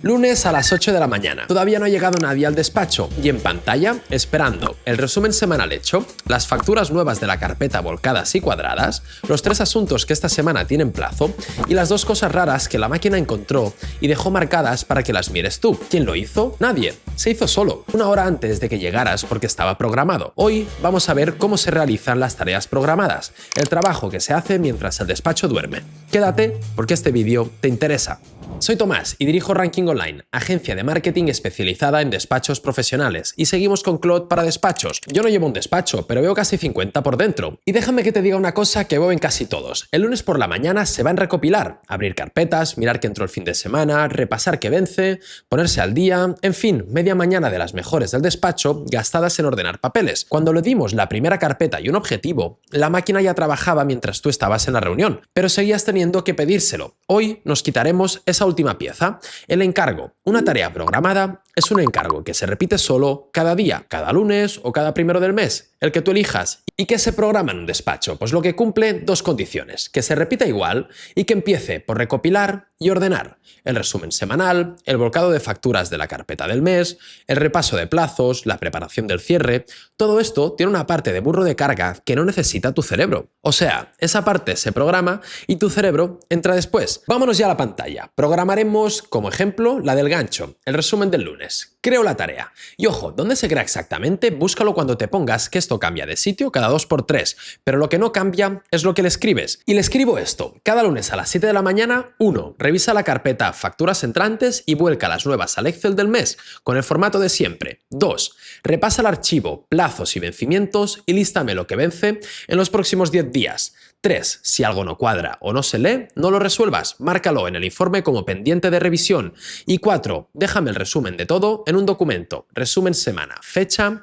Lunes a las 8 de la mañana. Todavía no ha llegado nadie al despacho y en pantalla, esperando el resumen semanal hecho, las facturas nuevas de la carpeta volcadas y cuadradas, los 3 asuntos que esta semana tienen plazo y las 2 cosas raras que la máquina encontró y dejó marcadas para que las mires tú. ¿Quién lo hizo? Nadie. Se hizo solo, 1 hora antes de que llegaras porque estaba programado. Hoy vamos a ver cómo se realizan las tareas programadas, el trabajo que se hace mientras el despacho duerme. Quédate porque este vídeo te interesa. Soy Tomás y dirijo Ranking Online, agencia de marketing especializada en despachos profesionales, y seguimos con Claude para despachos. Yo no llevo un despacho, pero veo casi 50 por dentro. Y déjame que te diga una cosa que veo en casi todos. El lunes por la mañana se van a recopilar, abrir carpetas, mirar que entró el fin de semana, repasar que vence, ponerse al día, en fin, media mañana de las mejores del despacho gastadas en ordenar papeles. Cuando le dimos la primera carpeta y un objetivo, la máquina ya trabajaba mientras tú estabas en la reunión, pero seguías teniendo que pedírselo. Hoy nos quitaremos esa última pieza, el encargo. Una tarea programada es un encargo que se repite solo cada día, cada lunes o cada primero del mes, el que tú elijas. ¿Y qué se programa en un despacho? Pues lo que cumple 2 condiciones, que se repita igual y que empiece por recopilar y ordenar. El resumen semanal, el volcado de facturas de la carpeta del mes, el repaso de plazos, la preparación del cierre. Todo esto tiene una parte de burro de carga que no necesita tu cerebro. O sea, esa parte se programa y tu cerebro entra después. Vámonos ya a la pantalla. Programaremos como ejemplo la del gancho, el resumen del lunes. Creo la tarea. Y ojo, ¿dónde se crea exactamente? Búscalo cuando te pongas, que esto cambia de sitio cada 2×3, pero lo que no cambia es lo que le escribes. Y le escribo esto: cada lunes a las 7 de la mañana, 1. Revisa la carpeta facturas entrantes y vuelca las nuevas al Excel del mes, con el formato de siempre. 2. Repasa el archivo, plazos y vencimientos y lístame lo que vence en los próximos 10 días. 3. Si algo no cuadra o no se lee, no lo resuelvas, márcalo en el informe como pendiente de revisión. Y 4. Déjame el resumen de todo en un documento, resumen semana, fecha,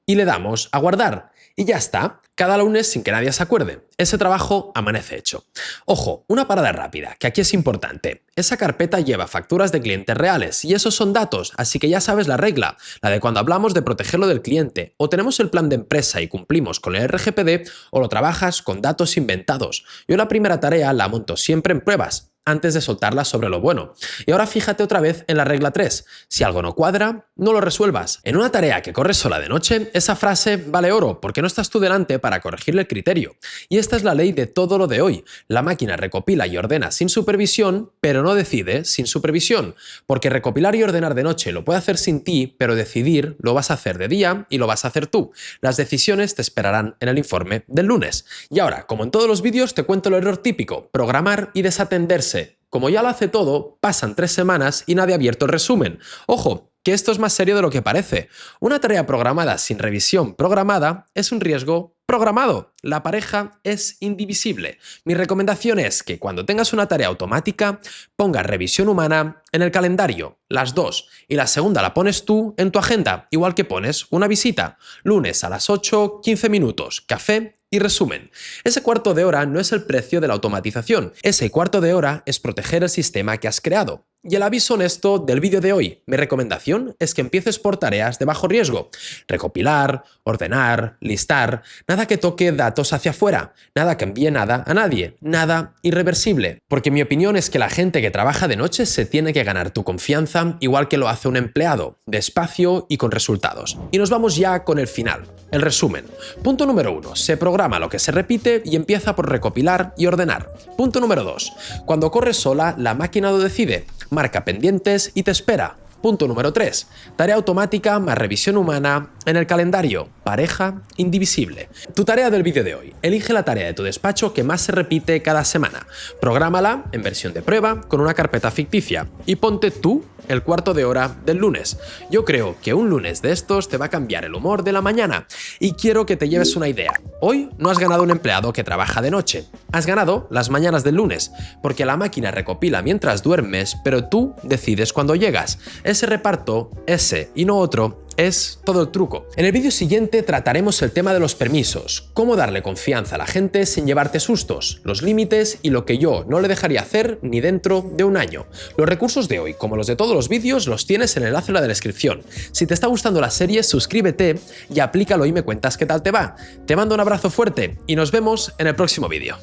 y le damos a guardar. Y ya está, cada lunes sin que nadie se acuerde. Ese trabajo amanece hecho. Ojo, una parada rápida, que aquí es importante. Esa carpeta lleva facturas de clientes reales y esos son datos, así que ya sabes la regla, la de cuando hablamos de protegerlo del cliente. O tenemos el plan de empresa y cumplimos con el RGPD, o lo trabajas con datos inventados. Yo la primera tarea la monto siempre en pruebas, antes de soltarla sobre lo bueno. Y ahora fíjate otra vez en la regla 3. Si algo no cuadra, no lo resuelvas. En una tarea que corre sola de noche, esa frase vale oro porque no estás tú delante para corregirle el criterio. Y esta es la ley de todo lo de hoy. La máquina recopila y ordena sin supervisión, pero no decide sin supervisión. Porque recopilar y ordenar de noche lo puede hacer sin ti, pero decidir lo vas a hacer de día y lo vas a hacer tú. Las decisiones te esperarán en el informe del lunes. Y ahora, como en todos los vídeos, te cuento el error típico: programar y desatenderse. Como ya lo hace todo, pasan 3 semanas y nadie ha abierto el resumen. Ojo, que esto es más serio de lo que parece. Una tarea programada sin revisión programada es un riesgo programado. La pareja es indivisible. Mi recomendación es que cuando tengas una tarea automática, pongas revisión humana en el calendario, las 2, y la segunda la pones tú en tu agenda, igual que pones una visita. Lunes a las 8, 15 minutos, café y resumen. Ese cuarto de hora no es el precio de la automatización. Ese cuarto de hora es proteger el sistema que has creado. Y el aviso honesto del vídeo de hoy. Mi recomendación es que empieces por tareas de bajo riesgo. Recopilar, ordenar, listar, nada que toque datos hacia afuera, nada que envíe nada a nadie, nada irreversible. Porque mi opinión es que la gente que trabaja de noche se tiene que ganar tu confianza igual que lo hace un empleado, despacio y con resultados. Y nos vamos ya con el final, el resumen. Punto número 1. Se programa lo que se repite y empieza por recopilar y ordenar. Punto número 2. Cuando corre sola, la máquina lo decide. Marca pendientes y te espera. Punto número 3. Tarea automática más revisión humana en el calendario. Pareja indivisible. Tu tarea del vídeo de hoy. Elige la tarea de tu despacho que más se repite cada semana. Prográmala en versión de prueba con una carpeta ficticia y ponte tú el cuarto de hora del lunes. Yo creo que un lunes de estos te va a cambiar el humor de la mañana y quiero que te lleves una idea. Hoy no has ganado un empleado que trabaja de noche. Has ganado las mañanas del lunes, porque la máquina recopila mientras duermes, pero tú decides cuando llegas. Ese reparto, ese y no otro, es todo el truco. En el vídeo siguiente trataremos el tema de los permisos, cómo darle confianza a la gente sin llevarte sustos, los límites y lo que yo no le dejaría hacer ni dentro de un año. Los recursos de hoy, como los de todos los vídeos, los tienes en el enlace en la descripción. Si te está gustando la serie, suscríbete y aplícalo y me cuentas qué tal te va. Te mando un abrazo fuerte y nos vemos en el próximo vídeo.